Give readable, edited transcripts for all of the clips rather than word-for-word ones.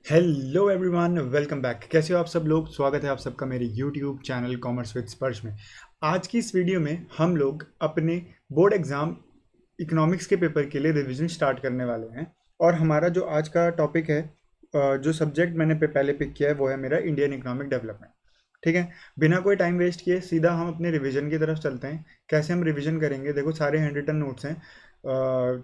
Hello everyone, welcome back. कैसे हो आप सब लोग? स्वागत है आप सबका मेरे यूट्यूब चैनल कॉमर्स विद स्पर्श में। आज की इस वीडियो में हम लोग अपने बोर्ड एग्जाम इकोनॉमिक्स के पेपर के लिए रिवीजन स्टार्ट करने वाले हैं। और हमारा जो आज का टॉपिक है, जो सब्जेक्ट मैंने पहले पिक किया है वो है मेरा इंडियन इकोनॉमिक डेवलपमेंट। ठीक है, बिना कोई टाइम वेस्ट किए सीधा हम अपने रिवीजन की तरफ चलते हैं। कैसे हम रिवीजन करेंगे? देखो, सारे हैंड रिटन नोट्स हैं।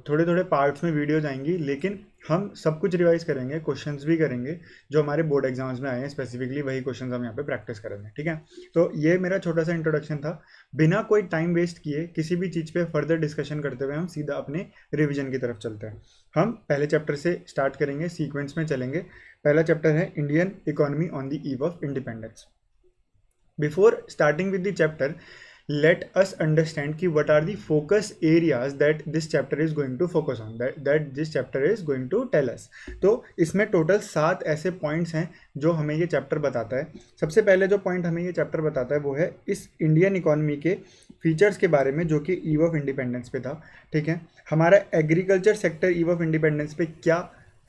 थोड़े थोड़े पार्ट्स में वीडियोज आएंगी, लेकिन हम सब कुछ रिवाइज करेंगे, क्वेश्चंस भी करेंगे जो हमारे बोर्ड एग्जाम्स में आए हैं। स्पेसिफिकली वही क्वेश्चंस हम यहाँ पे प्रैक्टिस करेंगे। ठीक है, तो ये मेरा छोटा सा इंट्रोडक्शन था। बिना कोई टाइम वेस्ट किए किसी भी चीज़ पे फर्दर डिस्कशन करते हुए हम सीधा अपने रिवीजन की तरफ चलते हैं। हम पहले चैप्टर से स्टार्ट करेंगे, सीक्वेंस में चलेंगे। पहला चैप्टर है Indian economy on the eve of independence. Before starting with the chapter, let us understand ki what are the focus areas that this chapter is going to focus on, that this chapter is going to tell us. तो इसमें total 7 ऐसे points हैं जो हमें ये chapter बताता है। सबसे पहले जो पॉइंट हमें ये चैप्टर बताता है वो है इस इंडियन इकोनॉमी के फीचर्स के बारे में, जो कि ईव ऑफ इंडिपेंडेंस पे था। ठीक है, हमारा agriculture sector ewe of independence पे क्या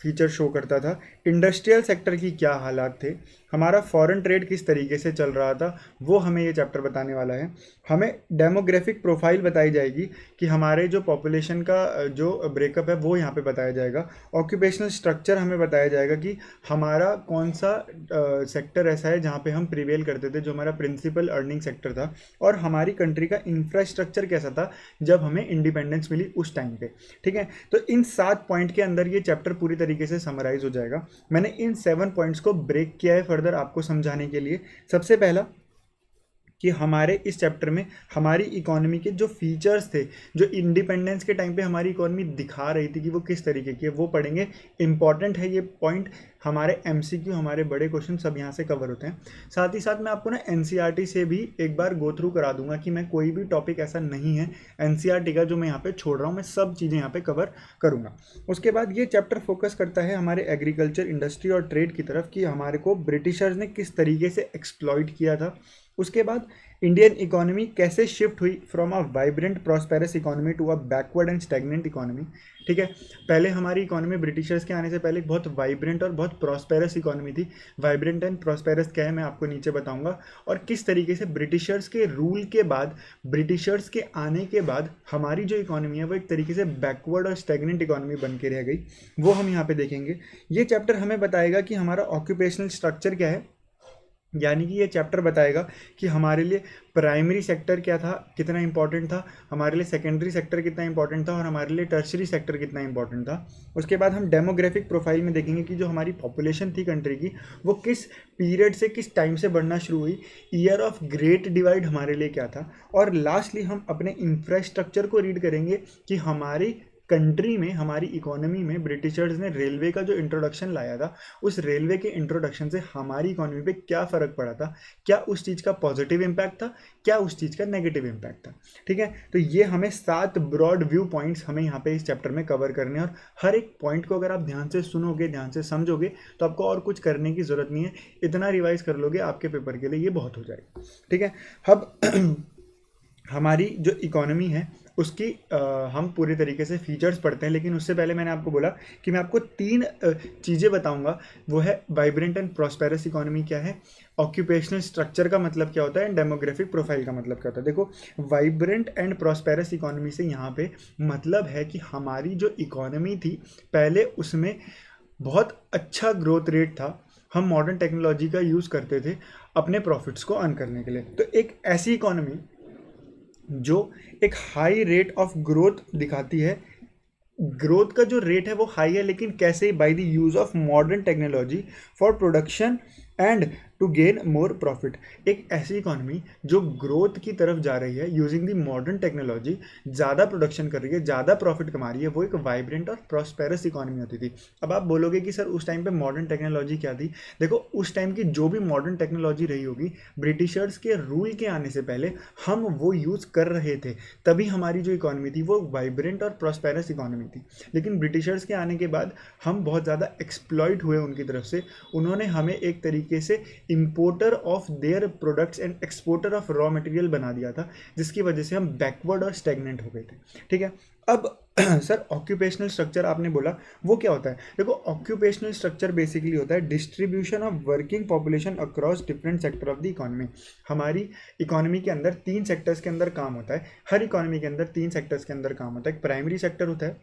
फीचर शो करता था, इंडस्ट्रियल सेक्टर की क्या हालात थे, हमारा फॉरेन ट्रेड किस तरीके से चल रहा था, वो हमें ये चैप्टर बताने वाला है। हमें डेमोग्राफिक प्रोफाइल बताई जाएगी कि हमारे जो पॉपुलेशन का जो ब्रेकअप है वो यहाँ पे बताया जाएगा। ऑक्यूपेशनल स्ट्रक्चर हमें बताया जाएगा कि हमारा कौन सा सेक्टर ऐसा है जहाँ पे हम प्रिवेल करते थे, जो हमारा प्रिंसिपल अर्निंग सेक्टर था, और हमारी कंट्री का इंफ्रास्ट्रक्चर कैसा था जब हमें इंडिपेंडेंस मिली उस टाइम पे। ठीक है, तो इन 7 पॉइंट के अंदर ये चैप्टर पूरी तरीके से समराइज हो जाएगा। मैंने इन 7 पॉइंट्स को ब्रेक किया है फर्दर आपको समझाने के लिए। सबसे पहला कि हमारे इस चैप्टर में हमारी इकोनॉमी के जो फीचर्स थे, जो इंडिपेंडेंस के टाइम पे हमारी इकोनॉमी दिखा रही थी कि वो किस तरीके की है, वो पढ़ेंगे। इंपॉर्टेंट है ये पॉइंट, हमारे एमसीक्यू, हमारे बड़े क्वेश्चन सब यहाँ से कवर होते हैं। साथ ही साथ मैं आपको ना एनसीईआरटी से भी एक बार गो थ्रू करा दूंगा कि मैं कोई भी टॉपिक ऐसा नहीं है एनसीईआरटी का जो मैं यहाँ पे छोड़ रहा हूँ, मैं सब चीज़ें यहाँ पे कवर करूँगा। उसके बाद ये चैप्टर फोकस करता है हमारे एग्रीकल्चर, इंडस्ट्री और ट्रेड की तरफ, कि हमारे को ब्रिटिशर्स ने किस तरीके से एक्सप्लॉइट किया था। उसके बाद इंडियन इकोनॉमी कैसे शिफ्ट हुई from a vibrant prosperous economy to a backward and stagnant economy. ठीक है, पहले हमारी इकोनॉमी ब्रिटिशर्स के आने से पहले बहुत वाइब्रेंट और बहुत प्रॉस्पेरस इकोनॉमी थी। वाइब्रेंट एंड प्रॉस्पेरस क्या है मैं आपको नीचे बताऊंगा, और किस तरीके से ब्रिटिशर्स के रूल के बाद, ब्रिटिशर्स के आने के बाद हमारी जो इकोनॉमी है वो एक तरीके से बैकवर्ड और स्टैग्नेंट इकोनॉमी बन के रह गई, वो हम यहाँ पे देखेंगे। ये चैप्टर हमें बताएगा कि हमारा ऑक्यूपेशनल स्ट्रक्चर क्या है, यानी कि ये चैप्टर बताएगा कि हमारे लिए प्राइमरी सेक्टर क्या था, कितना इंपॉर्टेंट था, हमारे लिए सेकेंडरी सेक्टर कितना इंपॉर्टेंट था, और हमारे लिए टर्शरी सेक्टर कितना इंपॉर्टेंट था। उसके बाद हम डेमोग्राफिक प्रोफाइल में देखेंगे कि जो हमारी पॉपुलेशन थी कंट्री की, वो किस पीरियड से, किस टाइम से बढ़ना शुरू हुई, ईयर ऑफ ग्रेट डिवाइड हमारे लिए क्या था। और लास्टली हम अपने इंफ्रास्ट्रक्चर को रीड करेंगे कि हमारी कंट्री में, हमारी इकोनॉमी में ब्रिटिशर्स ने रेलवे का जो इंट्रोडक्शन लाया था, उस रेलवे के इंट्रोडक्शन से हमारी इकोनॉमी पे क्या फ़र्क पड़ा था, क्या उस चीज़ का पॉजिटिव इम्पैक्ट था, क्या उस चीज़ का नेगेटिव इम्पैक्ट था। ठीक है, तो ये हमें 7 ब्रॉड व्यू पॉइंट्स हमें यहाँ पे इस चैप्टर में कवर करने हैं, और हर एक पॉइंट को अगर आप ध्यान से सुनोगे, ध्यान से समझोगे, तो आपको और कुछ करने की ज़रूरत नहीं है। इतना रिवाइज कर लोगे आपके पेपर के लिए ये बहुत हो जाएगा। ठीक है, अब हमारी जो इकोनॉमी है उसकी हम पूरी तरीके से फीचर्स पढ़ते हैं, लेकिन उससे पहले मैंने आपको बोला कि मैं आपको 3 चीज़ें बताऊंगा। वो है वाइब्रेंट एंड प्रॉस्पेरस इकोनॉमी क्या है, ऑक्यूपेशनल स्ट्रक्चर का मतलब क्या होता है, एंड डेमोग्राफिक प्रोफाइल का मतलब क्या होता है। देखो, वाइब्रेंट एंड प्रॉस्पेरस इकोनॉमी से यहाँ पे मतलब है कि हमारी जो इकोनॉमी थी पहले, उसमें बहुत अच्छा ग्रोथ रेट था, हम मॉडर्न टेक्नोलॉजी का यूज़ करते थे अपने प्रॉफिट्स को अर्न करने के लिए। तो एक ऐसी इकोनॉमी जो एक हाई रेट ऑफ ग्रोथ दिखाती है, ग्रोथ का जो रेट है वो हाई है, लेकिन कैसे? By the use of modern technology for production and to gain more profit. एक ऐसी इकोनॉमी जो ग्रोथ की तरफ जा रही है यूजिंग द मॉडर्न टेक्नोलॉजी, ज़्यादा प्रोडक्शन कर रही है, ज़्यादा प्रॉफिट कमा रही है, वो एक वाइब्रेंट और प्रॉस्पेरस इकोनॉमी होती थी। अब आप बोलोगे कि सर उस टाइम पे मॉडर्न टेक्नोलॉजी क्या थी? देखो, उस टाइम की जो भी मॉडर्न टेक्नोलॉजी रही होगी, ब्रिटिशर्स के रूल के आने से पहले हम वो यूज़ कर रहे थे, तभी हमारी जो इकोनॉमी थी वो वाइब्रेंट और प्रॉस्पेरस इकोनॉमी थी। लेकिन ब्रिटिशर्स के आने के बाद हम बहुत ज़्यादा एक्सप्लॉइट हुए उनकी तरफ से, उन्होंने हमें एक तरीके से importer of their products and exporter of raw material बना दिया था, जिसकी वजह से हम बैकवर्ड और स्टैग्नेंट हो गए थे। ठीक है, अब सर ऑक्यूपेशनल स्ट्रक्चर आपने बोला, वो क्या होता है? देखो ऑक्यूपेशनल स्ट्रक्चर बेसिकली होता है distribution of working population across different sector of the economy. हमारी इकोनॉमी के अंदर 3 सेक्टर्स के अंदर काम होता है, हर इकोनॉमी के अंदर 3 सेक्टर्स के अंदर काम होता है। एक प्राइमरी सेक्टर होता है,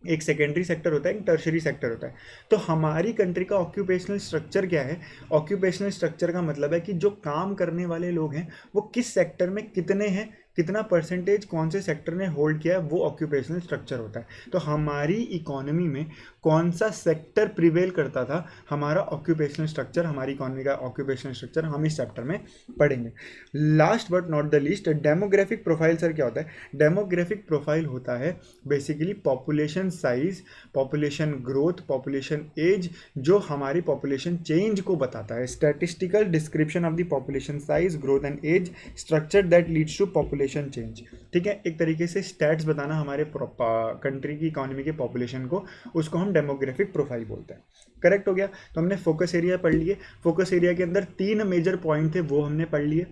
एक सेकेंडरी सेक्टर होता है, एक टर्शरी सेक्टर होता है। तो हमारी कंट्री का ऑक्यूपेशनल स्ट्रक्चर क्या है? ऑक्यूपेशनल स्ट्रक्चर का मतलब है कि जो काम करने वाले लोग हैं वो किस सेक्टर में कितने हैं, कितना परसेंटेज कौन से सेक्टर ने होल्ड किया है, वो ऑक्यूपेशनल स्ट्रक्चर होता है। तो हमारी इकोनॉमी में कौन सा सेक्टर प्रिवेल करता था, हमारा ऑक्यूपेशनल स्ट्रक्चर, हमारी इकोनॉमी का ऑक्यूपेशनल स्ट्रक्चर हम इस चैप्टर में पढ़ेंगे। Last but not the least, demographic profile sir क्या होता है? डेमोग्राफिक प्रोफाइल होता है basically population size, population growth, population age, जो हमारी पॉपुलेशन चेंज को बताता है। Statistical description of the population size, growth and age structure that leads to population change. ठीक है, एक तरीके से स्टैट्स बताना हमारे कंट्री की इकोनॉमी के पॉपुलेशन को, उसको हम डेमोग्राफिक प्रोफाइल बोलते हैं। करेक्ट हो गया। तो हमने फोकस एरिया पढ़ लिए। फोकस एरिया के अंदर 3 मेजर पॉइंट थे, वो हमने पढ़ लिए।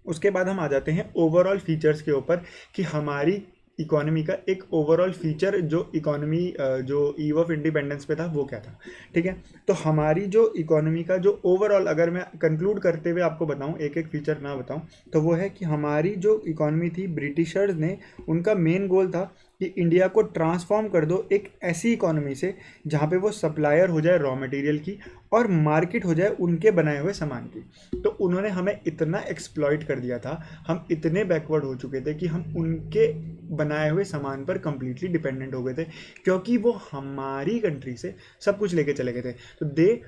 उसके बाद हम आ जाते हैं ओवरऑल फीचर्स के ऊपर कि हमारी इकोनॉमी का एक ओवरऑल फीचर जो इकोनॉमी जो ईव ऑफ इंडिपेंडेंस पे था वो क्या था। ठीक है, तो हमारी जो इकोनॉमी का जो ओवरऑल, अगर मैं कंक्लूड करते हुए आपको बताऊं, एक एक फीचर ना बताऊं, तो वो है कि हमारी जो इकोनॉमी थी, ब्रिटिशर्स ने, उनका मेन गोल था कि इंडिया को ट्रांसफॉर्म कर दो एक ऐसी इकोनॉमी से जहाँ पे वो सप्लायर हो जाए रॉ मटेरियल की और मार्केट हो जाए उनके बनाए हुए सामान की। तो उन्होंने हमें इतना एक्सप्लॉइट कर दिया था, हम इतने बैकवर्ड हो चुके थे कि हम उनके बनाए हुए सामान पर कंप्लीटली डिपेंडेंट हो गए थे, क्योंकि वो हमारी कंट्री से सब कुछ लेके चले गए थे। तो दे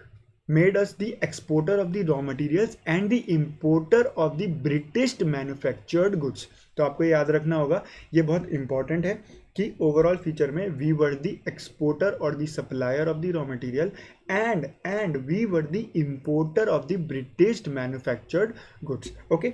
made us the exporter of the raw materials and the importer of the British manufactured goods। तो आपको याद रखना होगा, ये बहुत इंपॉर्टेंट है कि ओवरऑल फीचर में वी वर द एक्सपोर्टर और the supplier of the raw material and we were the importer of the British manufactured goods. Okay,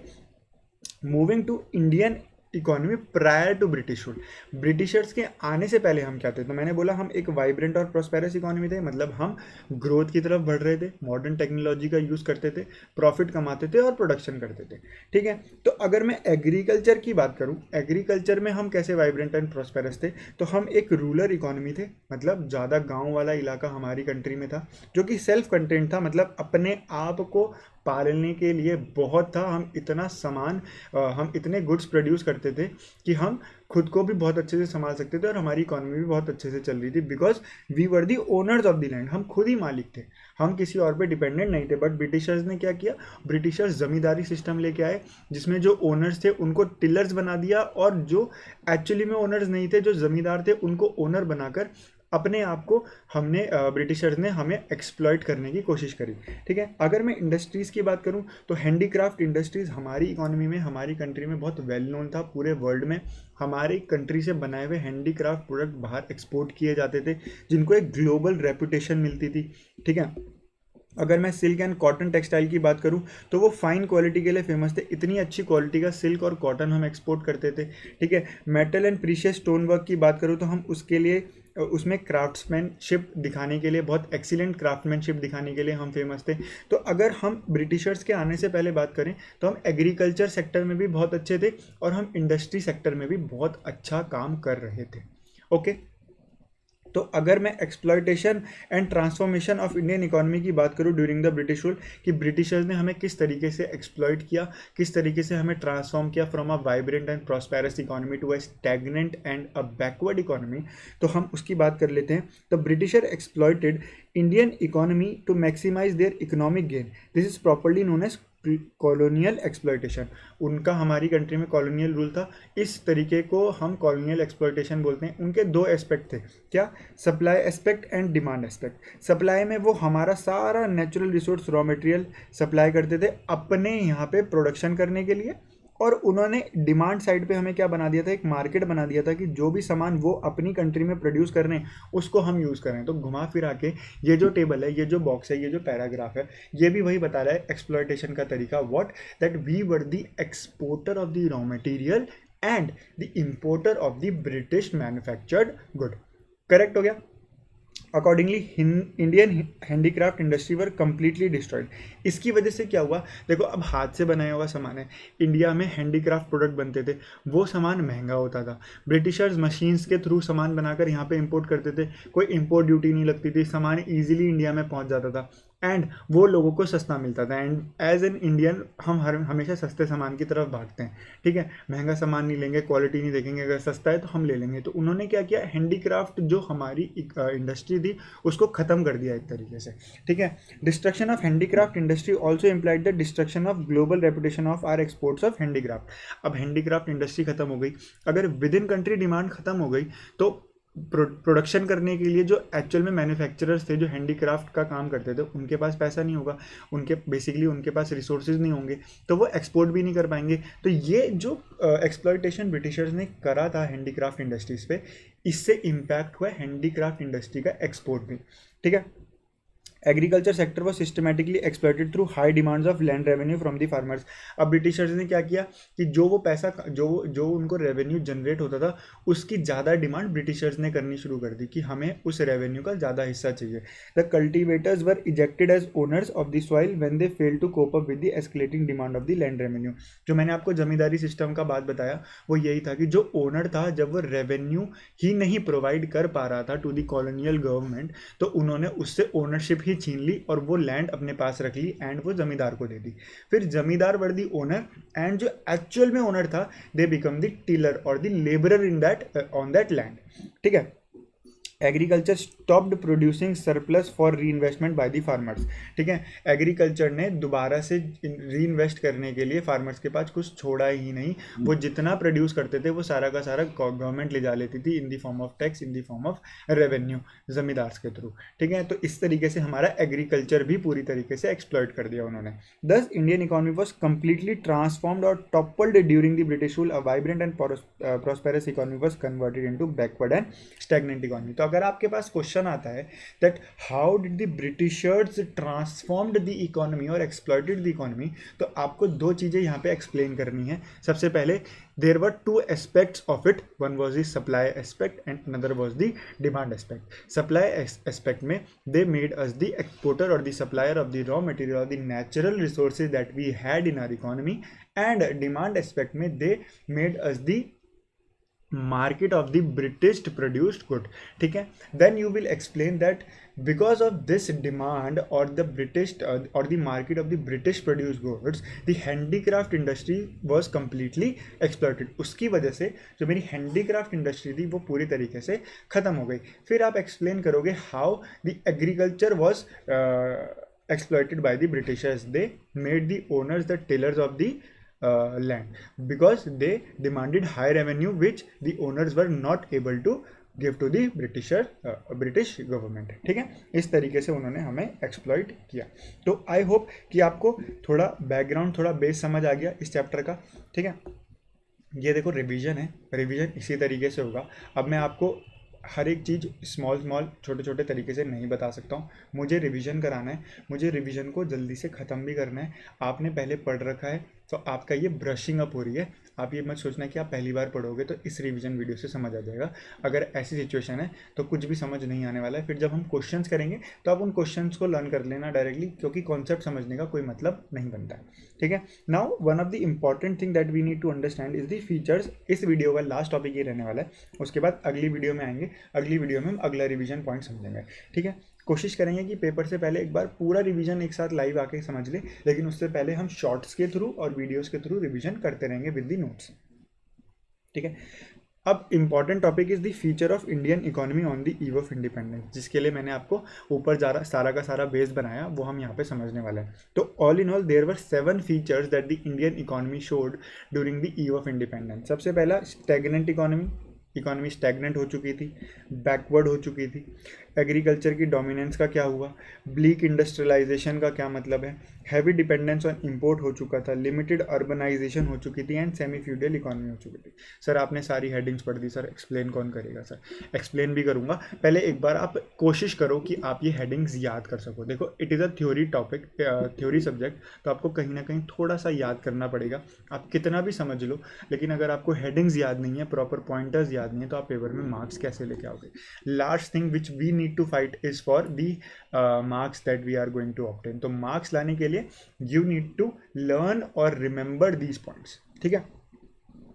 moving to Indian economy prior to British rule. Britishers के आने से पहले हम क्या थे? तो मैंने बोला हम एक वाइब्रेंट और प्रोस्पेरस इकोनॉमी थे, मतलब हम ग्रोथ की तरफ बढ़ रहे थे, मॉडर्न टेक्नोलॉजी का यूज़ करते थे, प्रॉफिट कमाते थे और प्रोडक्शन करते थे। ठीक है, तो अगर मैं एग्रीकल्चर की बात करूं, एग्रीकल्चर में हम कैसे वाइब्रेंट एंड प्रोस्पेरस थे? तो हम एक रूरल इकोनॉमी थे, मतलब ज़्यादा गाँव वाला इलाका हमारी कंट्री में था, जो कि सेल्फ कंटेंट था, मतलब अपने आप को पालने के लिए बहुत था। हम इतना सामान, हम इतने गुड्स प्रोड्यूस करते थे कि हम खुद को भी बहुत अच्छे से संभाल सकते थे और हमारी इकोनॉमी भी बहुत अच्छे से चल रही थी, because we were the owners of the land. हम खुद ही मालिक थे, हम किसी और पे डिपेंडेंट नहीं थे। बट ब्रिटिशर्स ने क्या किया? ब्रिटिशर्स जमींदारी सिस्टम लेके आए, जिसमें जो ओनर्स थे उनको टिलर्स बना दिया, और जो एक्चुअली में ओनर्स नहीं थे, जो जमींदार थे, उनको ओनर बनाकर अपने आप को हमने ब्रिटिशर्स ने हमें एक्सप्लॉइट करने की कोशिश करी। ठीक है, अगर मैं इंडस्ट्रीज़ की बात करूं तो हैंडीक्राफ्ट इंडस्ट्रीज़ हमारी इकोनॉमी में, हमारी कंट्री में बहुत वेल नोन था। पूरे वर्ल्ड में हमारी कंट्री से बनाए हुए हैंडीक्राफ्ट प्रोडक्ट बाहर एक्सपोर्ट किए जाते थे, जिनको एक ग्लोबल रेपुटेशन मिलती थी। ठीक है, अगर मैं सिल्क एंड कॉटन टेक्सटाइल की बात करूं तो वो फाइन क्वालिटी के लिए फेमस थे। इतनी अच्छी क्वालिटी का सिल्क और कॉटन हम एक्सपोर्ट करते थे। ठीक है, metal and precious stone work की बात करूं तो हम उसके लिए, उसमें क्राफ्ट्समैनशिप दिखाने के लिए, बहुत एक्सीलेंट क्राफ्टमैनशिप दिखाने के लिए हम फेमस थे। तो अगर हम ब्रिटिशर्स के आने से पहले बात करें तो हम एग्रीकल्चर सेक्टर में भी बहुत अच्छे थे और हम इंडस्ट्री सेक्टर में भी बहुत अच्छा काम कर रहे थे। ओके, तो अगर मैं exploitation and transformation of Indian economy की बात करूं ड्यूरिंग द ब्रिटिश रूल, कि ब्रिटिशर्स ने हमें किस तरीके से एक्सप्लॉयट किया, किस तरीके से हमें ट्रांसफॉर्म किया from a vibrant and prosperous economy to a stagnant and a backward economy, तो हम उसकी बात कर लेते हैं। The Britisher exploited Indian economy to maximise their economic gain. This is properly known as colonial exploitation. उनका हमारी कंट्री में कॉलोनियल रूल था, इस तरीके को हम कॉलोनियल एक्सप्लॉयटेशन बोलते हैं। उनके 2 एस्पेक्ट थे, क्या? Supply aspect and demand aspect. Supply में वो हमारा सारा natural resource raw material supply करते थे अपने यहाँ पे प्रोडक्शन करने के लिए, और उन्होंने डिमांड साइड पे हमें क्या बना दिया था? एक मार्केट बना दिया था कि जो भी सामान वो अपनी कंट्री में प्रोड्यूस कर रहे हैं उसको हम यूज़ करें। तो घुमा फिरा के ये जो टेबल है, ये जो बॉक्स है, ये जो पैराग्राफ है, ये भी वही बता रहा है एक्सप्लॉयटेशन का तरीका। What? That we were the exporter of the raw material and the importer of the British manufactured good. Correct हो गया। Accordingly Indian handicraft industry were completely destroyed. इसकी वजह से क्या हुआ, देखो अब हाथ से बनाया हुआ सामान है, इंडिया में हैंडीक्राफ्ट प्रोडक्ट बनते थे, वो सामान महंगा होता था, ब्रिटिशर्स मशीन्स के थ्रू सामान बनाकर यहाँ पे इंपोर्ट करते थे, कोई इंपोर्ट ड्यूटी नहीं लगती थी, सामान ईजिली इंडिया में पहुँच जाता था एंड वो लोगों को सस्ता मिलता था। एंड एज एन इंडियन हम हमेशा सस्ते सामान की तरफ भागते हैं, ठीक है, महंगा सामान नहीं लेंगे, क्वालिटी नहीं देखेंगे, अगर सस्ता है तो हम ले लेंगे। तो उन्होंने क्या किया, हैंडीक्राफ्ट जो हमारी इंडस्ट्री थी उसको ख़त्म कर दिया एक तरीके से, ठीक है। Destruction of handicraft industry also implied the destruction of global reputation of our exports of handicraft. अब हैंडीक्राफ्ट इंडस्ट्री खत्म हो गई, अगर विद इन कंट्री डिमांड खत्म हो गई तो प्रोडक्शन करने के लिए जो एक्चुअल में मैन्युफैक्चरर्स थे जो हैंडीक्राफ्ट का काम करते थे उनके पास पैसा नहीं होगा, उनके पास रिसोर्सेज नहीं होंगे, तो वो एक्सपोर्ट भी नहीं कर पाएंगे। तो ये जो एक्सप्लॉयटेशन ब्रिटिशर्स ने करा था हैंडीक्राफ्ट इंडस्ट्रीज पे, इससे इम्पैक्ट हुआ हैंडीक्राफ्ट इंडस्ट्री का एक्सपोर्ट भी, ठीक है। Agriculture sector was systematically exploited through high demands of land revenue from the farmers. अब ब्रिटिशर्स ने क्या किया कि जो वो पैसा जो उनको रेवेन्यू जनरेट होता था उसकी ज़्यादा डिमांड ब्रिटिशर्स ने करनी शुरू कर दी कि हमें उस रेवेन्यू का ज़्यादा हिस्सा चाहिए। The cultivators were ejected as owners of the soil when they fail to cope up with the escalating demand of the land revenue. जो मैंने आपको जमींदारी सिस्टम का बात बताया वो यही था कि जो ओनर था जब वो रेवेन्यू ही नहीं प्रोवाइड कर पा रहा था टू द कॉलोनियल गवर्नमेंट तो उन्होंने उससे ओनरशिप ही छीन ली और वो लैंड अपने पास रख ली एंड वो जमींदार को दे दी। फिर जमींदार वर दी ओनर एंड जो एक्चुअल में ओनर था दे बिकम द टिलर और the labourer in that on that land, ठीक है। Agriculture stopped producing surplus for री इन्वेस्टमेंट बाय दी फार्मर्स, ठीक है। एग्रीकल्चर ने दोबारा से री इन्वेस्ट करने के लिए फार्मर्स के पास कुछ छोड़ा ही नहीं, वो जितना प्रोड्यूस करते थे वो सारा का सारा गवर्नमेंट ले जा लेती थी in the form of tax, in the form of revenue zamindar के थ्रू, ठीक है। तो इस तरीके से हमारा एग्रीकल्चर भी पूरी तरीके से एक्सप्लॉइट कर दिया उन्होंने। Thus Indian economy was completely transformed और toppled during the British rule. A vibrant and prosperous economy was converted into backward and stagnant economy. तो अगर आपके पास क्वेश्चन आता है that how did the Britishers transformed the economy और exploited the economy, तो आपको दो चीज़ें यहाँ पे एक्सप्लेन करनी है। सबसे पहले there were two aspects of it, one was the supply aspect and another was the demand aspect. Supply aspect में they made us the exporter और the supplier of the raw material और the natural resources that we had in our economy, and demand aspect में they made us the market of the British produced good, ठीक है। then you will explain that because of this demand or the British or the market of the British produced goods the handicraft industry was completely exploited। उसकी वजह से जो मेरी handicraft industry थी वो पूरी तरीके से ख़त्म हो गई। फिर आप एक्सप्लेन करोगे how the agriculture was exploited by the Britishers, they made the owners the tillers of the land because they demanded high revenue which the owners were not able to give to the British government, ठीक है। इस तरीके से उन्होंने हमें exploit किया। तो I hope कि आपको थोड़ा बैकग्राउंड, थोड़ा बेस समझ आ गया इस चैप्टर का, ठीक है। ये देखो रिवीजन है, रिवीजन इसी तरीके से होगा। अब मैं आपको हर एक चीज़ स्मॉल छोटे छोटे तरीके से नहीं बता सकता हूँ, मुझे रिवीजन कराना है, मुझे रिवीजन को जल्दी से ख़त्म भी करना है। आपने पहले पढ़ रखा है तो आपका ये ब्रशिंग अप हो रही है, आप ये मत सोचना कि आप पहली बार पढ़ोगे तो इस रिवीजन वीडियो से समझ आ जाएगा। अगर ऐसी सिचुएशन है तो कुछ भी समझ नहीं आने वाला है। फिर जब हम क्वेश्चंस करेंगे तो आप उन क्वेश्चंस को लर्न कर लेना डायरेक्टली, क्योंकि कॉन्सेप्ट समझने का कोई मतलब नहीं बनता है, ठीक है। Now one of the important thing that we need to understand is the features. इस वीडियो का लास्ट टॉपिक ये रहने वाला है, उसके बाद अगली वीडियो में आएंगे, अगली वीडियो में हम अगला रिवीजन पॉइंट समझेंगे, ठीक है। कोशिश करेंगे कि पेपर से पहले एक बार पूरा रिवीजन एक साथ लाइव आके समझ ले, लेकिन उससे पहले हम शॉर्ट्स के थ्रू और वीडियोस के थ्रू रिवीजन करते रहेंगे विद द नोट्स, ठीक है। अब important topic is the feature of Indian economy on the eve of independence, जिसके लिए मैंने आपको ऊपर सारा का सारा बेस बनाया, वो हम यहाँ पे समझने वाले हैं। तो all in all there were 7 features that the Indian economy showed during the eve of independence. सबसे पहला स्टैग्नेंट इकोनॉमी स्टैग्नेंट हो चुकी थी, बैकवर्ड हो चुकी थी। एग्रीकल्चर की डोमिनेंस का क्या हुआ, ब्लीक इंडस्ट्रियलाइजेशन का क्या मतलब है, हैवी डिपेंडेंस ऑन इंपोर्ट हो चुका था, लिमिटेड अर्बनाइजेशन हो चुकी थी एंड सेमी फ्यूडल इकोनॉमी हो चुकी थी। सर आपने सारी हेडिंग्स पढ़ दी, सर एक्सप्लेन कौन करेगा? सर एक्सप्लेन भी करूँगा, पहले एक बार आप कोशिश करो कि आप ये हेडिंग्स याद कर सको। देखो it is a theory topic, theory subject, तो आपको कहीं ना कहीं थोड़ा सा याद करना पड़ेगा। आप कितना भी समझ लो, लेकिन अगर आपको हेडिंग्स याद नहीं है, प्रॉपर पॉइंटर्स याद नहीं है, तो आप पेपर में मार्क्स कैसे लेके आओगे? Last thing which we need to fight is for the marks that we are going to obtain. तो मार्क्स लाने के लिए यू नीड टू लर्न और रिमेंबर दीज पॉइंट्स, ठीक है।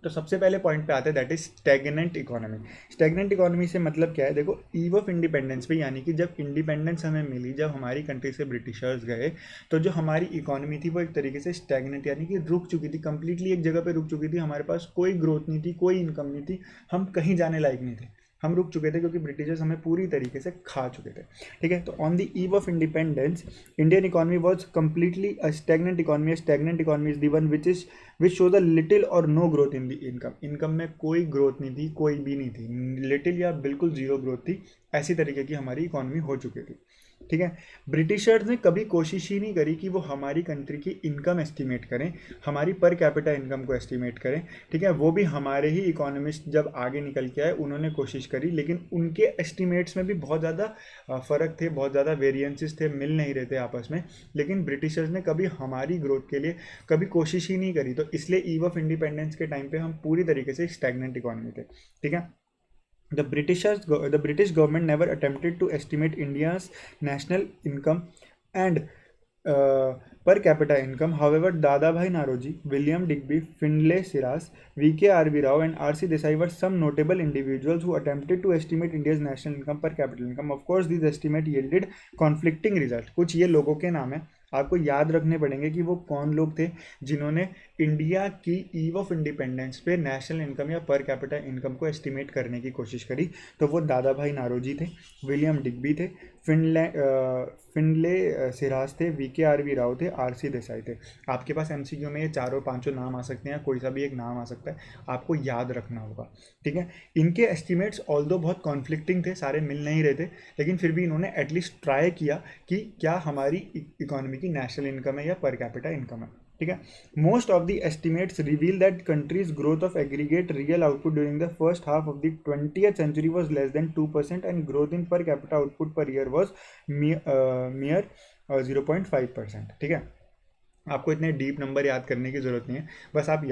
तो सबसे पहले पॉइंट पे आते हैं, that is stagnant economy. Stagnant economy से मतलब क्या है, देखो ईव ऑफ इंडिपेंडेंस पे, यानी कि जब इंडिपेंडेंस हमें मिली, जब हमारी कंट्री से ब्रिटिशर्स गए, तो जो हमारी इकोनॉमी थी वो एक तरीके से स्टैग्नेंट यानी कि रुक चुकी थी, कंप्लीटली एक जगह पे रुक चुकी थी। हमारे पास कोई ग्रोथ नहीं थी, कोई इनकम नहीं थी, हम कहीं जाने लायक नहीं थे, हम रुक चुके थे क्योंकि ब्रिटिशर्स हमें पूरी तरीके से खा चुके थे, ठीक है। तो on the eve of independence Indian economy was completely a stagnant economy. Stagnant economy is the one which show the little और no growth in the income. Income में कोई ग्रोथ नहीं थी, कोई भी नहीं थी, लिटिल या बिल्कुल जीरो ग्रोथ थी, ऐसी तरीके की हमारी इकोनॉमी हो चुकी थी, ठीक है। ब्रिटिशर्स ने कभी कोशिश ही नहीं करी कि वो हमारी कंट्री की इनकम एस्टिमेट करें, हमारी पर कैपिटा इनकम को एस्टिमेट करें, ठीक है। वो भी हमारे ही इकोनॉमिस्ट जब आगे निकल के आए उन्होंने कोशिश करी, लेकिन उनके एस्टिमेट्स में भी बहुत ज़्यादा फ़र्क थे, बहुत ज़्यादा वेरिएंसेस थे, मिल नहीं रहे थे आपस में। लेकिन ब्रिटिशर्स ने कभी हमारी ग्रोथ के लिए कभी कोशिश ही नहीं करी, तो इसलिए ईव ऑफ इंडिपेंडेंस के टाइम पे हम पूरी तरीके से स्टैग्नेंट इकोनॉमी थे, ठीक है। The British government never attempted to estimate India's national income and per capita income. However, Dadabhai Naoroji, William Digby, Finlay Siras, V.K. R.V. Rao, and R.C. Desai were some notable individuals who attempted to estimate India's national income per capita income. Of course, these estimates yielded conflicting results. कुछ ये लोगों के नाम है, आपको याद रखने पड़ेंगे कि वो कौन लोग थे जिन्होंने इंडिया की ईव ऑफ इंडिपेंडेंस पे नेशनल इनकम या पर कैपिटा इनकम को एस्टिमेट करने की कोशिश करी। तो वो दादा भाई नारोजी थे, विलियम डिग्बी थे, फिनले सिराज थे, वी.के. आर.वी. राव थे, आर.सी. देसाई थे। आपके पास एमसीक्यू में ये चारों पांचों नाम आ सकते हैं, कोई सा भी एक नाम आ सकता है, आपको याद रखना होगा, ठीक है। इनके एस्टिमेट्स ऑल्दो बहुत कॉन्फ्लिक्टिंग थे, सारे मिल नहीं रहे थे, लेकिन फिर भी इन्होंने एटलीस्ट ट्राई किया कि क्या हमारी इकोनॉमी की नेशनल इनकम है या पर कैपिटा इनकम है, ठीक है। Most of the estimates reveal that countries growth of aggregate real output during the first half of the 20th century was less than 2% and growth in per capita output per year was mere 0.5%, ठीक है। आपको इतने deep number याद करने की ज़रूरत नहीं है, बस आप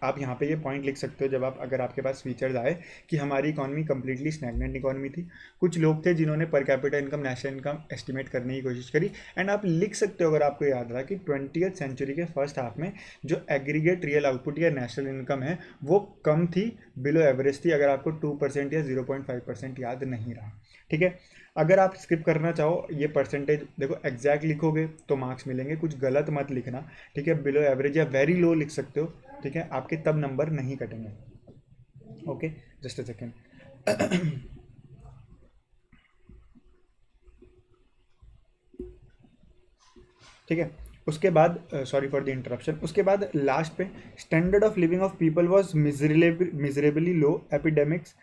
आप यहाँ पे ये पॉइंट लिख सकते हो जब आप, अगर आपके पास फीचर्स आए कि हमारी इकॉनमी कंप्लीटली स्टैग्नेंट इकॉनमी थी, कुछ लोग थे जिन्होंने पर capita income national income estimate करने की कोशिश करी। एंड आप लिख सकते हो अगर आपको याद रहा कि 20th century के फर्स्ट हाफ में जो एग्रीगेट रियल आउटपुट या नेशनल इनकम है वो कम थी, बिलो एवरेज थी, अगर आपको 2% या 0.5% याद नहीं रहा, ठीक है। अगर आप स्किप करना चाहो ये परसेंटेज, देखो एग्जैक्ट लिखोगे तो मार्क्स मिलेंगे, कुछ गलत मत लिखना, ठीक है। बिलो एवरेज या वेरी लो लिख सकते हो, ठीक है, आपके तब नंबर नहीं कटेंगे, ओके। Just a second. ठीक है, उसके बाद सॉरी फॉर द इंटरप्शन, उसके बाद लास्ट पे standard of living of people was miserably low, epidemics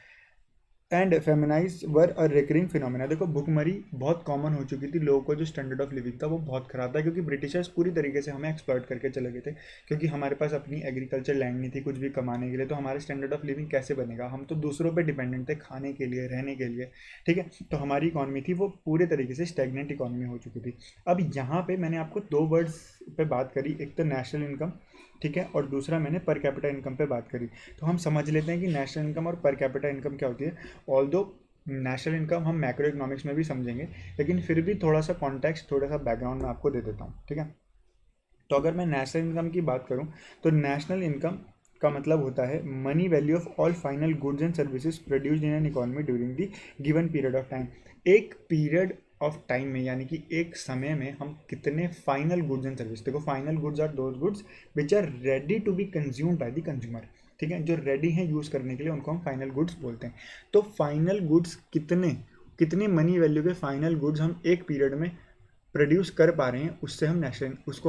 and famines were a recurring phenomena. देखो भुखमरी बहुत कॉमन हो चुकी थी, लोगों को जो स्टैंडर्ड ऑफ लिविंग था वो बहुत ख़राब था, क्योंकि ब्रिटिशर्स पूरी तरीके से हमें एक्सप्लॉइट करके चले गए थे, क्योंकि हमारे पास अपनी एग्रीकल्चर लैंड नहीं थी कुछ भी कमाने के लिए, तो हमारे स्टैंडर्ड ऑफ लिविंग कैसे बनेगा, हम तो दूसरों पर डिपेंडेंट थे खाने के लिए, रहने के लिए, ठीक है। तो हमारी इकॉनमी थी वो पूरे तरीके से स्टैग्नेंट इकॉनमी हो चुकी थी। अब यहाँ पर मैंने आपको दो वर्ड्स पे बात करी, एक तो नेशनल इनकम, ठीक है, और दूसरा मैंने पर कैपिटा इनकम पे बात करी। तो हम समझ लेते हैं कि नेशनल इनकम और पर कैपिटा इनकम क्या होती है। ऑल्दो नेशनल इनकम हम मैक्रो इकोनॉमिक्स में भी समझेंगे, लेकिन फिर भी थोड़ा सा कॉन्टेक्स्ट, थोड़ा सा बैकग्राउंड में आपको दे देता हूँ, ठीक है। तो अगर मैं नेशनल इनकम की बात करूँ तो नेशनल इनकम का मतलब होता है money value of all final goods and services produced in an economy during the given period of time. एक पीरियड ऑफ टाइम में, यानी कि एक समय में हम कितने फाइनल गुड्स एंड सर्विस, देखो final goods are those goods which are ready to be consumed by the consumer, ठीक है, जो रेडी हैं यूज़ करने के लिए उनको हम फाइनल गुड्स बोलते हैं। तो फाइनल गुड्स कितने मनी वैल्यू के फाइनल गुड्स हम एक पीरियड में प्रोड्यूस कर पा रहे हैं, उसको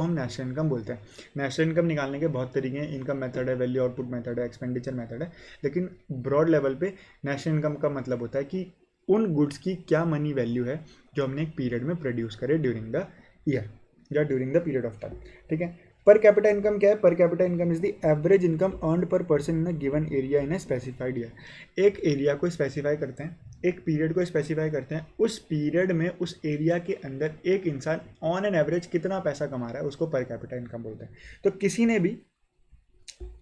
हम नेशनल इनकम बोलते हैं। नेशनल इनकम निकालने के बहुत तरीके हैं, इनकम मेथड है, वैल्यू आउटपुट मेथड है, एक्सपेंडिचर मेथड है, लेकिन ब्रॉड लेवल पे नेशनल इनकम का मतलब होता है कि उन गुड्स की क्या मनी वैल्यू है जो हमने एक पीरियड में प्रोड्यूस करे ड्यूरिंग द ईयर या during the period of time, ठीक है। पर कैपिटा इनकम क्या है? Per capita income is the average income earned per person in a given area in a specified year. एक area को specify करते हैं, एक पीरियड को स्पेसिफाई करते हैं, उस पीरियड में उस एरिया के अंदर एक इंसान ऑन एन एवरेज कितना पैसा कमा रहा है, उसको पर कैपिटा इनकम बोलते हैं। तो किसी ने भी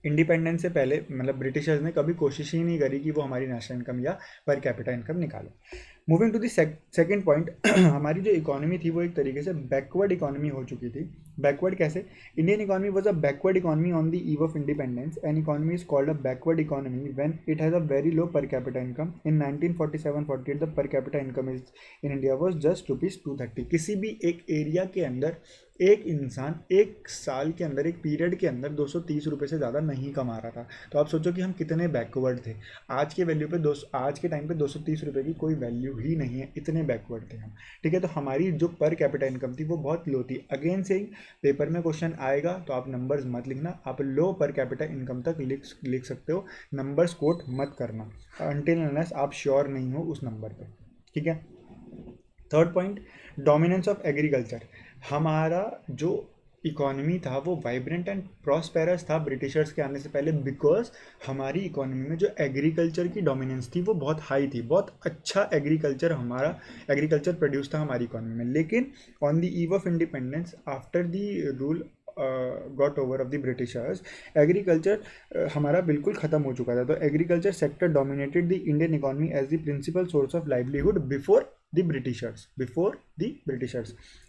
इंडिपेंडेंस से पहले, मतलब ब्रिटिशर्स ने कभी कोशिश ही नहीं करी कि वो हमारी नेशनल इनकम या पर कैपिटा इनकम निकाले। Moving to the second point, हमारी जो इकोनॉमी थी वो एक तरीके से बैकवर्ड इकोनॉमी हो चुकी थी। बैकवर्ड कैसे? Indian economy was a backward economy on the eve of independence. An economy is called a backward economy when it has a very low पर कैपिटा इनकम। इन 1947-48 द पर capita income is in India was just ₹230। किसी भी एक area के अंदर एक इंसान एक साल के अंदर, एक पीरियड के अंदर 230 रुपये से ज़्यादा नहीं कमा रहा था। तो आप सोचो कि हम कितने बैकवर्ड थे। आज के वैल्यू पे आज के टाइम पे 230 रुपये की कोई वैल्यू ही नहीं है, इतने बैकवर्ड थे हम। ठीक है, तो हमारी जो पर कैपिटा इनकम थी वो बहुत लो थी। अगेन से पेपर में क्वेश्चन आएगा तो आप नंबर्स मत लिखना, आप लो पर कैपिटा इनकम तक लिख सकते हो, नंबर्स कोट मत करना अनटिल अनलेस आप श्योर नहीं हो उस नंबर पे। ठीक है। Third point, dominance of agriculture. हमारा जो इकोनॉमी था वो वाइब्रेंट एंड प्रॉस्पेरस था ब्रिटिशर्स के आने से पहले, बिकॉज हमारी इकोनॉमी में जो एग्रीकल्चर की डोमिनेंस थी वो बहुत हाई थी। बहुत अच्छा एग्रीकल्चर प्रोड्यूस था हमारी इकोनॉमी में। लेकिन on the eve of independence after the rule got over of the Britishers, agriculture हमारा बिल्कुल ख़त्म हो चुका था। तो agriculture sector dominated the Indian economy as the principal source of livelihood before the Britishers.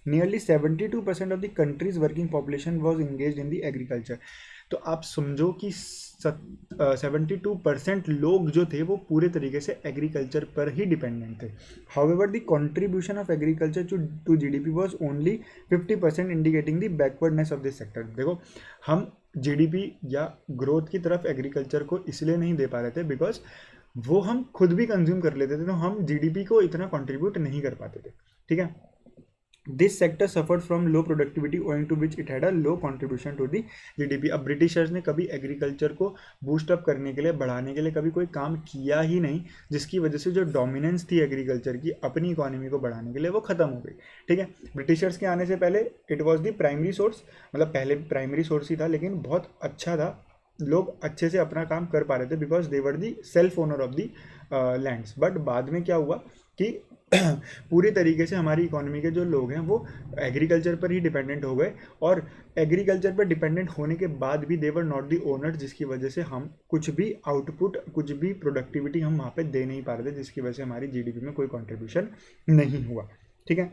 Nearly 72% of the country's working population was engaged in the agriculture. तो आप समझो कि 72% लोग जो थे वो पूरे तरीके से एग्रीकल्चर पर ही डिपेंडेंट थे। However the contribution of agriculture to GDP was only 50%, indicating the backwardness of this sector. देखो, हम जीडीपी या ग्रोथ की तरफ एग्रीकल्चर को इसलिए नहीं दे पा रहे थे बिकॉज वो हम खुद भी कंज्यूम कर लेते थे, तो हम जीडीपी को इतना कंट्रीब्यूट नहीं कर पाते थे। ठीक है। This sector suffered from low productivity owing to which it had a low contribution to the GDP. अब ब्रिटिशर्स ने कभी एग्रीकल्चर को बूस्ट अप करने के लिए, बढ़ाने के लिए कभी कोई काम किया ही नहीं, जिसकी वजह से जो डोमिनेंस थी एग्रीकल्चर की अपनी इकोनॉमी को बढ़ाने के लिए वो खत्म हो गई। ठीक है। ब्रिटिशर्स के आने से पहले it was the primary source, मतलब पहले प्राइमरी सोर्स ही था, लेकिन बहुत अच्छा था, लोग अच्छे से अपना काम कर पा रहे थे because they were the self owner of the lands. But बाद में क्या हुआ कि पूरी तरीके से हमारी इकोनॉमी के जो लोग हैं वो एग्रीकल्चर पर ही डिपेंडेंट हो गए, और एग्रीकल्चर पर डिपेंडेंट होने के बाद भी दे वर नॉट दी ओनर, जिसकी वजह से हम कुछ भी आउटपुट, कुछ भी प्रोडक्टिविटी हम वहाँ पे दे नहीं पा रहे थे, जिसकी वजह से हमारी जीडीपी में कोई कॉन्ट्रीब्यूशन नहीं हुआ। ठीक है।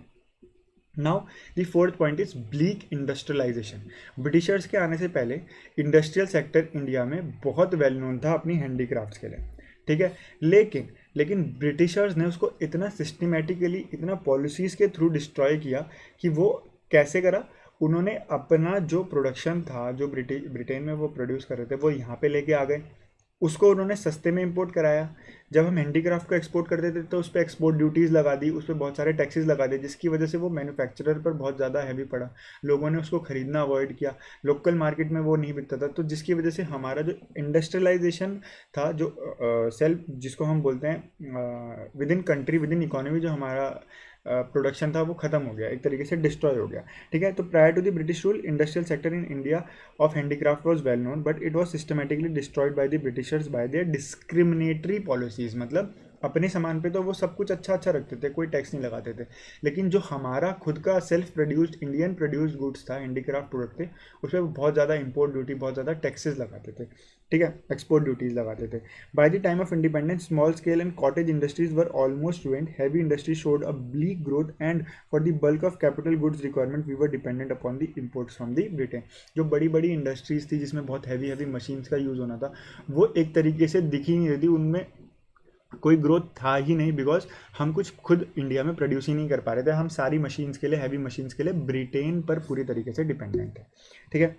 Now the fourth point is bleak industrialisation. Britishers के आने से पहले इंडस्ट्रियल सेक्टर इंडिया में बहुत वेल नोन था अपनी हैंडीक्राफ्ट्स के लिए। ठीक है। लेकिन ब्रिटिशर्स ने उसको इतना सिस्टमेटिकली, इतना पॉलिसीज़ के थ्रू डिस्ट्रॉय किया कि वो कैसे करा, उन्होंने अपना जो प्रोडक्शन था, जो ब्रिटेन में वो प्रोड्यूस कर रहे थे, वो यहाँ पे लेके आ गए, उसको उन्होंने सस्ते में इंपोर्ट कराया। जब हम हैंडीक्राफ्ट को एक्सपोर्ट करते थे तो उस पर एक्सपोर्ट ड्यूटीज़ लगा दी, उस पर बहुत सारे टैक्सेस लगा दिए, जिसकी वजह से वो मैन्युफैक्चरर पर बहुत ज़्यादा हैवी पड़ा, लोगों ने उसको ख़रीदना अवॉइड किया, लोकल मार्केट में वो नहीं बिकता था। तो जिसकी वजह से हमारा जो इंडस्ट्रियलाइजेशन था, जो सेल्फ जिसको हम बोलते हैं with in country, with in economy, जो हमारा प्रोडक्शन था वो खत्म हो गया, एक तरीके से डिस्ट्रॉय हो गया। ठीक है। तो prior to the British rule, industrial sector in India of handicraft was well known, but it was systematically destroyed by the Britishers by their discriminatory policies. मतलब अपने सामान पे तो वो सब कुछ अच्छा अच्छा रखते थे, कोई टैक्स नहीं लगाते थे, लेकिन जो हमारा खुद का self produced Indian produced goods था, हैंडीक्राफ्ट प्रोडक्ट थे, उस पर बहुत ज़्यादा इंपोर्ट ड्यूटी, बहुत ज़्यादा टैक्सेस लगाते थे। ठीक है। एक्सपोर्ट ड्यूटीज़ लगाते थे। By the time of independence, small scale and cottage industries were almost ruined, heavy industries showed a bleak growth, and for the bulk of capital goods requirement we were dependent upon the imports from the Britain. जो बड़ी बड़ी industries थी जिसमें बहुत heavy machines का use होना था, वो एक तरीके से दिख ही नहीं रही थी, उनमें कोई ग्रोथ था ही नहीं, बिकॉज हम कुछ खुद इंडिया में प्रोड्यूस ही नहीं कर पा रहे थे। हम सारी मशीन्स के लिए, हैवी मशीन्स के लिए ब्रिटेन पर पूरी तरीके से डिपेंडेंट है। ठीक है।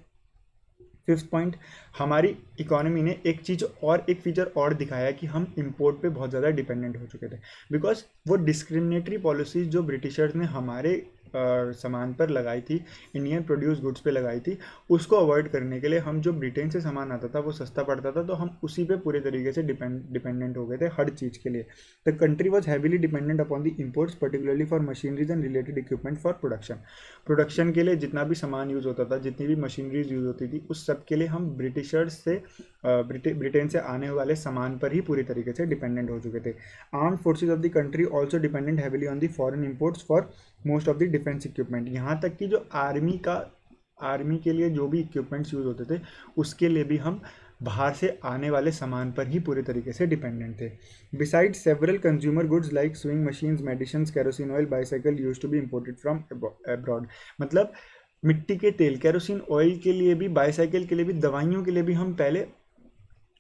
फिफ्थ पॉइंट, हमारी इकोनॉमी ने एक चीज़ और, एक फीचर और दिखाया कि हम इंपोर्ट पे बहुत ज़्यादा डिपेंडेंट हो चुके थे, बिकॉज वो डिस्क्रिमिनेटरी पॉलिसीज जो ब्रिटिशर्स ने हमारे सामान पर लगाई थी, इंडियन प्रोड्यूस गुड्स पे लगाई थी, उसको अवॉइड करने के लिए हम जो ब्रिटेन से सामान आता था वो सस्ता पड़ता था, तो हम उसी पे पूरे तरीके से डिपेंडेंट हो गए थे हर चीज़ के लिए। The country was heavily dependent upon the imports, particularly for machineries and related equipment for production के लिए जितना भी सामान यूज़ होता था, जितनी भी मशीनरीज यूज़ होती थी, उस सब के लिए हम ब्रिटिशर्स से ब्रिटेन से आने वाले सामान पर ही पूरी तरीके से डिपेंडेंट हो चुके थे। Armed forces of the country also dependent heavily on the foreign imports for most of the defence equipment. यहाँ तक कि जो आर्मी के लिए जो भी इक्विपमेंट्स यूज़ होते थे, उसके लिए भी हम बाहर से आने वाले सामान पर ही पूरे तरीके से डिपेंडेंट थे। Beside several consumer goods like sewing machines, medicine, kerosene oil, bicycle use to be imported from abroad. मतलब मिट्टी के तेल, केरोसिन ऑयल के लिए भी, बाईसाइकिल के लिए भी, दवाइयों के लिए भी हम पहले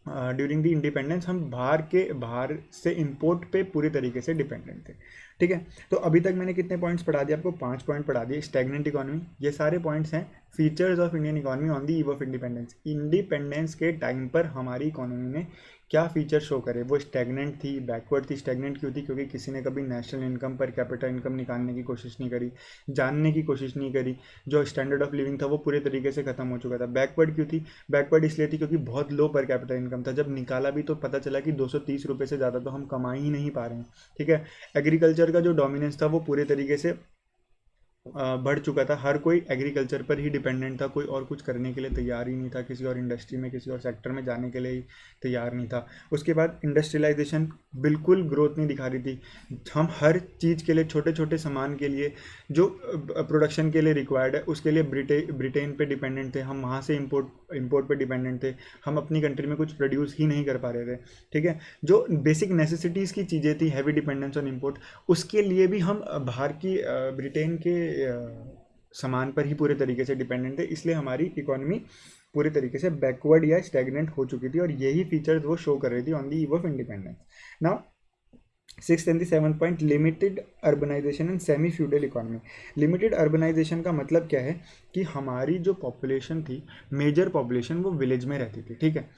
ड्यूरिंग द इंडिपेंडेंस हम बाहर से इंपोर्ट पे पूरे तरीके से डिपेंडेंट थे। ठीक है, तो अभी तक मैंने कितने पॉइंट्स पढ़ा दिए आपको? 5 पॉइंट पढ़ा दिए। स्टैग्नेंट इकोनॉमी, ये सारे पॉइंट्स हैं features of Indian economy on the eve of independence. Independence के टाइम पर हमारी इकोनॉमी ने क्या फीचर शो करे? वो स्टैग्नेंट थी, बैकवर्ड थी। स्टैग्नेंट क्यों थी? क्योंकि किसी ने कभी नेशनल इनकम पर कैपिटा इनकम निकालने की कोशिश नहीं करी, जानने की कोशिश नहीं करी। जो स्टैंडर्ड ऑफ लिविंग था वो पूरे तरीके से खत्म हो चुका था। बैकवर्ड क्यों थी? बैकवर्ड इसलिए थी क्योंकि बहुत लो पर कैपिटा इनकम था। जब निकाला भी तो पता चला कि 230 रुपये से ज़्यादा तो हम कमा ही नहीं पा रहे हैं। ठीक है, एग्रीकल्चर का जो डोमिनेंस था वो पूरे तरीके से बढ़ चुका था। हर कोई एग्रीकल्चर पर ही डिपेंडेंट था, कोई और कुछ करने के लिए तैयार ही नहीं था, किसी और इंडस्ट्री में, किसी और सेक्टर में जाने के लिए ही तैयार नहीं था। उसके बाद इंडस्ट्रियलाइजेशन बिल्कुल ग्रोथ नहीं दिखा रही थी। हम हर चीज़ के लिए, छोटे छोटे सामान के लिए जो प्रोडक्शन के लिए रिक्वायर्ड है उसके लिए ब्रिटेन पे डिपेंडेंट थे। हम वहाँ से इम्पोर्ट पे डिपेंडेंट थे। हम अपनी कंट्री में कुछ प्रोड्यूस ही नहीं कर पा रहे थे। ठीक है, जो बेसिक नेसेसिटीज़ की चीज़ें थी, हैवी डिपेंडेंस ऑन इम्पोर्ट, उसके लिए भी हम बाहर की ब्रिटेन के सामान पर ही पूरे तरीके से डिपेंडेंट थे। इसलिए हमारी इकोनॉमी पूरे तरीके से बैकवर्ड या स्टैग्नेंट हो चुकी थी और यही फीचर्स वो शो कर रही थी on the eve of independence. Now 6th and the 7th point, limited urbanisation and semi feudal economy. Limited urbanisation का मतलब क्या है कि हमारी जो पॉपुलेशन थी, मेजर पॉपुलेशन वो विलेज में रहती थी। ठीक है,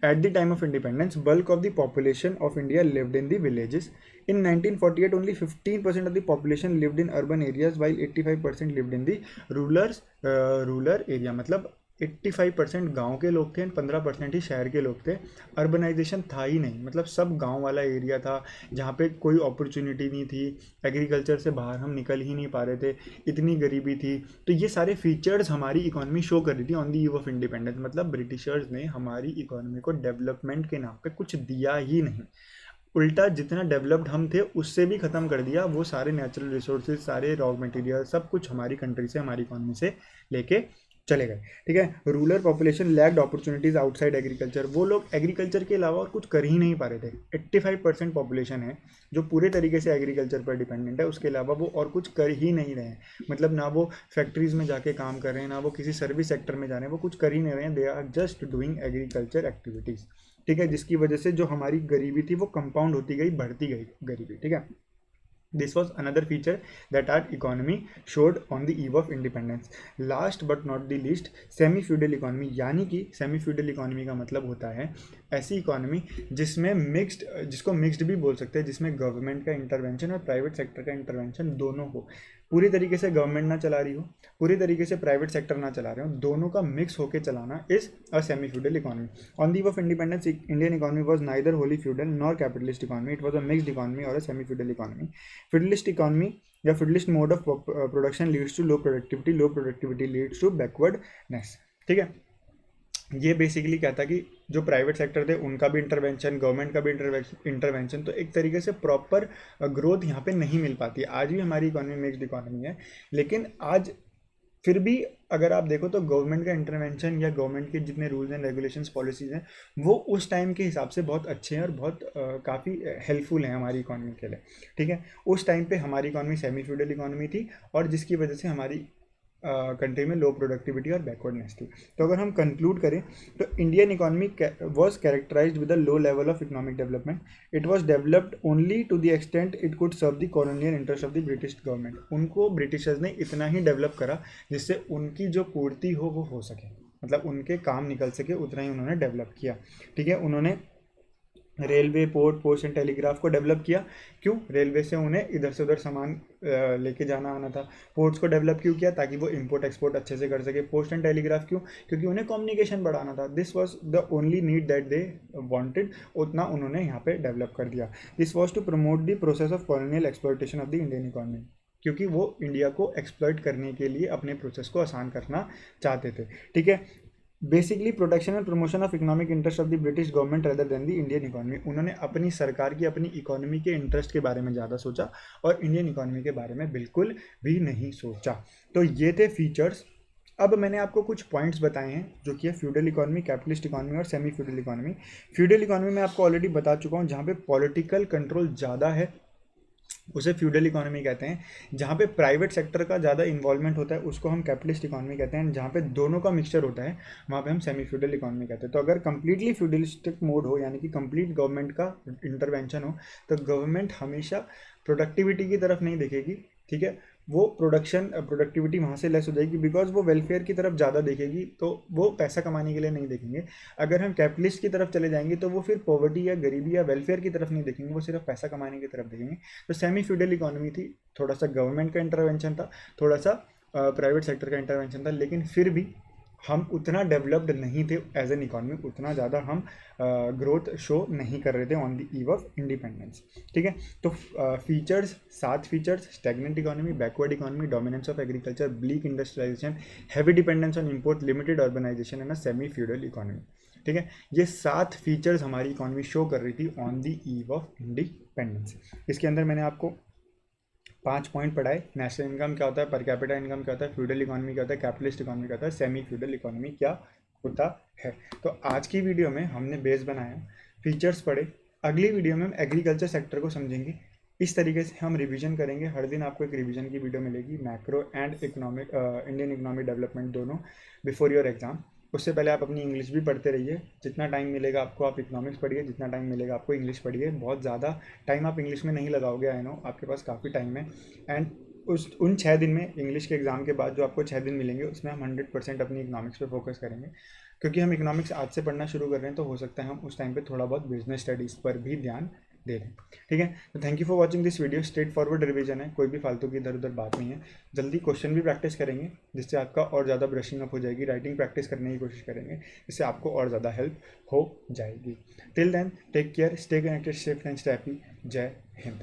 at the time of independence bulk of the population of India lived in the villages. In 1948 only 15% of the population lived in urban areas while 85% lived in the rural area। मतलब 85% गाँव के लोग थे, 15% ही शहर के लोग थे। अर्बनाइजेशन था ही नहीं, मतलब सब गांव वाला एरिया था जहाँ पे कोई अपॉर्चुनिटी नहीं थी। एग्रीकल्चर से बाहर हम निकल ही नहीं पा रहे थे, इतनी गरीबी थी। तो ये सारे फीचर्स हमारी इकोनॉमी शो कर रही थी on the eve of independence. मतलब ब्रिटिशर्स ने हमारी इकोनॉमी को डेवलपमेंट के नाम पे कुछ दिया ही नहीं, उल्टा जितना डेवलप्ड हम थे उससे भी ख़त्म कर दिया। वो सारे नेचुरल रिसोर्सेज, सारे रॉ मटेरियल, सब कुछ हमारी कंट्री से, हमारी इकोनॉमी से लेके चले गए। ठीक है, rural population lacked opportunities outside agriculture. वो लोग एग्रीकल्चर के अलावा और कुछ कर ही नहीं पा रहे थे। 85% पॉपुलेशन है जो पूरे तरीके से एग्रीकल्चर पर डिपेंडेंट है, उसके अलावा वो और कुछ कर ही नहीं रहे हैं। मतलब ना वो फैक्ट्रीज़ में जाके काम कर रहे हैं, ना वो किसी सर्विस सेक्टर में जा रहे हैं, वो कुछ कर ही नहीं रहे हैं। They are just doing agriculture activities. ठीक है, जिसकी वजह से जो हमारी गरीबी थी वो कंपाउंड होती गई, बढ़ती गई गरीबी। ठीक है, this was another feature that our economy showed on the eve of independence. Last but not the least, semi feudal economy. यानी कि सेमी फ्यूडल इकोनॉमी का मतलब होता है ऐसी इकोनॉमी जिसमें मिक्स्ड, जिसको मिक्स्ड भी बोल सकते हैं, जिसमें गवर्नमेंट का इंटरवेंशन और प्राइवेट सेक्टर का इंटरवेंशन दोनों हो। पूरी तरीके से गवर्नमेंट ना चला रही हो, पूरी तरीके से प्राइवेट सेक्टर ना चला रहे हो, दोनों का मिक्स होकर चलाना is a semi feudal economy. On the eve of independence Indian economy was neither wholly feudal nor capitalist economy, it was a mixed economy और a semi feudal economy. Feudalist economy या feudalist mode of production leads to low productivity, low productivity leads to backwardness. ठीक है, ये basically कहता कि जो private sector थे उनका भी इंटरवेंशन, गवर्नमेंट का भी इंटरवेंशन, तो एक तरीके से प्रॉपर ग्रोथ यहाँ पे नहीं मिल पाती। आज भी हमारी इकोनॉमी मिक्स्ड इकोनॉमी है, लेकिन आज फिर भी अगर आप देखो तो गवर्नमेंट का इंटरवेंशन या गवर्नमेंट के जितने रूल्स एंड रेगुलेशंस पॉलिसीज़ हैं वो उस टाइम के हिसाब से बहुत अच्छे हैं और बहुत काफ़ी हेल्पफुल हैं हमारी इकोनॉमी के लिए। ठीक है, उस टाइम पे हमारी इकोनॉमी सेमी फ्यूडल इकोनॉमी थी और जिसकी वजह से हमारी कंट्री में लो प्रोडक्टिविटी और बैकवर्डनेस थी। तो अगर हम कंक्लूड करें तो Indian economy was characterised with a low level of economic development. It was developed only to the extent it could serve the colonial interest of the British government. उनको Britishers ने इतना ही develop करा जिससे उनकी जो पूर्ति हो सके, मतलब उनके काम निकल सके, उतना ही उन्होंने डेवलप किया। ठीक है, उन्होंने रेलवे, पोस्ट एंड टेलीग्राफ को डेवलप किया। क्यों? रेलवे से उन्हें इधर से उधर सामान लेके जाना आना था। पोर्ट्स को डेवलप क्यों किया? ताकि वो इंपोर्ट एक्सपोर्ट अच्छे से कर सके। पोस्ट एंड टेलीग्राफ क्यों? क्योंकि उन्हें कम्युनिकेशन बढ़ाना था। This was the only need that they wanted, उतना उन्होंने यहाँ पे डेवलप कर दिया। This was to promote the process of colonial exploitation of the Indian economy, क्योंकि वो इंडिया को एक्सप्लॉयट करने के लिए अपने प्रोसेस को आसान करना चाहते थे। ठीक है, basically protection and promotion of economic interest of the British government rather than the Indian economy. उन्होंने अपनी सरकार की, अपनी इकोनॉमी के इंटरेस्ट के बारे में ज़्यादा सोचा और इंडियन इकोनॉमी के बारे में बिल्कुल भी नहीं सोचा। तो ये थे फीचर्स अब मैंने आपको कुछ पॉइंट्स बताए हैं जो कि है फ्यूडल इकोनॉमी, कैपिटलिस्ट इकोनॉमी और semi feudal economy. Feudal economy में आपको ऑलरेडी बता चुका हूँ, जहाँ पे पॉलिटिकल कंट्रोल ज़्यादा है उसे फ्यूडल इकोनॉमी कहते हैं। जहाँ पे प्राइवेट सेक्टर का ज़्यादा इन्वॉल्वमेंट होता है उसको हम कैपिटलिस्ट इकोनॉमी कहते हैं। जहाँ पे दोनों का मिक्सचर होता है वहाँ पे हम सेमी फ्यूडल इकोनॉमी कहते हैं। तो अगर कंप्लीटली फ्यूडलिस्टिक मोड हो, यानी कि कंप्लीट गवर्नमेंट का इंटरवेंशन हो, तो गवर्नमेंट हमेशा प्रोडक्टिविटी की तरफ नहीं देखेगी, ठीक है। वो प्रोडक्टिविटी वहाँ से लेस हो जाएगी, बिकॉज वो वेलफेयर की तरफ ज़्यादा देखेगी, तो वो पैसा कमाने के लिए नहीं देखेंगे। अगर हम कैपिटलिस्ट की तरफ चले जाएंगे तो वो फिर पॉवर्टी या गरीबी या वेलफेयर की तरफ नहीं देखेंगे, वो सिर्फ पैसा कमाने की तरफ देखेंगे। तो सेमी फ्यूडल इकोनॉमी थी, थोड़ा सा गवर्नमेंट का इंटरवेंशन था, थोड़ा सा प्राइवेट सेक्टर का इंटरवेंशन था, लेकिन फिर भी हम उतना डेवलप्ड नहीं थे एज एन इकोनॉमी, उतना ज़्यादा हम ग्रोथ शो नहीं कर रहे थे on the eve of independence, ठीक है। तो features, 7 features: stagnant economy, backward economy, dominance of agriculture, bleak industrialisation, heavy dependence on import, limited urbanisation and a semi feudal economy, ठीक है। ये 7 फीचर्स हमारी इकोनॉमी शो कर रही थी on the eve of independence. इसके अंदर मैंने आपको 5 पॉइंट पढ़ाए। नेशनल इनकम क्या होता है, पर कैपिटा इनकम क्या होता है, फ्यूडल इकोनॉमी क्या होता है, कैपिटलिस्ट इकोनॉमी क्या होता है, सेमी फ्यूडल इकोनॉमी क्या होता है। तो आज की वीडियो में हमने बेस बनाया, फीचर्स पढ़े। अगली वीडियो में हम एग्रीकल्चर सेक्टर को समझेंगे। इस तरीके से हम रिवीजन करेंगे। हर दिन आपको एक रिवीजन की वीडियो मिलेगी, macro and economic, Indian economic development दोनों, बिफोर योर एग्जाम। उससे पहले आप अपनी इंग्लिश भी पढ़ते रहिए। जितना टाइम मिलेगा आपको आप इकोनॉमिक्स पढ़िए, जितना टाइम मिलेगा आपको इंग्लिश पढ़िए। बहुत ज़्यादा टाइम आप इंग्लिश में नहीं लगाओगे, आई नो, आपके पास काफ़ी टाइम है। एंड उन 6 दिन में, इंग्लिश के एग्ज़ाम के बाद जो आपको 6 दिन मिलेंगे, उसमें हम 100% अपनी इकोनॉमिक्स पे फोकस करेंगे। क्योंकि हम इकोनॉमिक्स आज से पढ़ना शुरू कर रहे हैं, तो हो सकता है हम उस टाइम पे थोड़ा बहुत बिजनेस स्टडीज़ पर भी ध्यान दे दें, ठीक है। तो thank you for watching this video. Straight forward revision है, कोई भी फालतू की इधर उधर बात नहीं है। जल्दी क्वेश्चन भी प्रैक्टिस करेंगे, जिससे आपका और ज़्यादा ब्रशिंग अप हो जाएगी। राइटिंग प्रैक्टिस करने की कोशिश करेंगे, जिससे आपको और ज़्यादा हेल्प हो जाएगी। Till then, take care, stay connected, stay friends, stay happy. जय हिंद।